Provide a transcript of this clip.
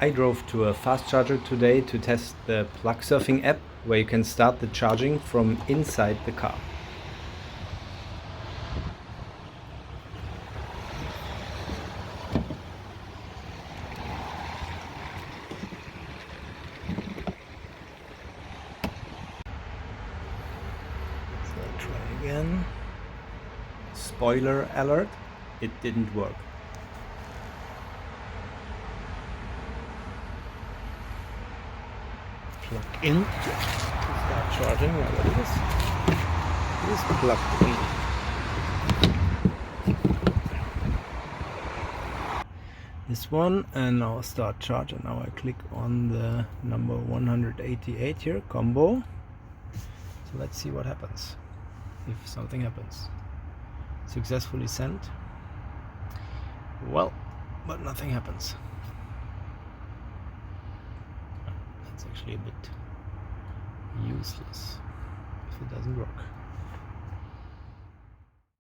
I drove to a fast charger today to test the Plugsurfing app, where you can start the charging from inside the car. So I'll try again. Spoiler alert, it didn't work. Plug in to start charging. Now what it is plugged in. This one, and now start charge, and now I click on the number 188 here, combo. So let's see what happens, if something happens. Successfully sent. Well, but nothing happens. That's actually a bit useless if it doesn't work.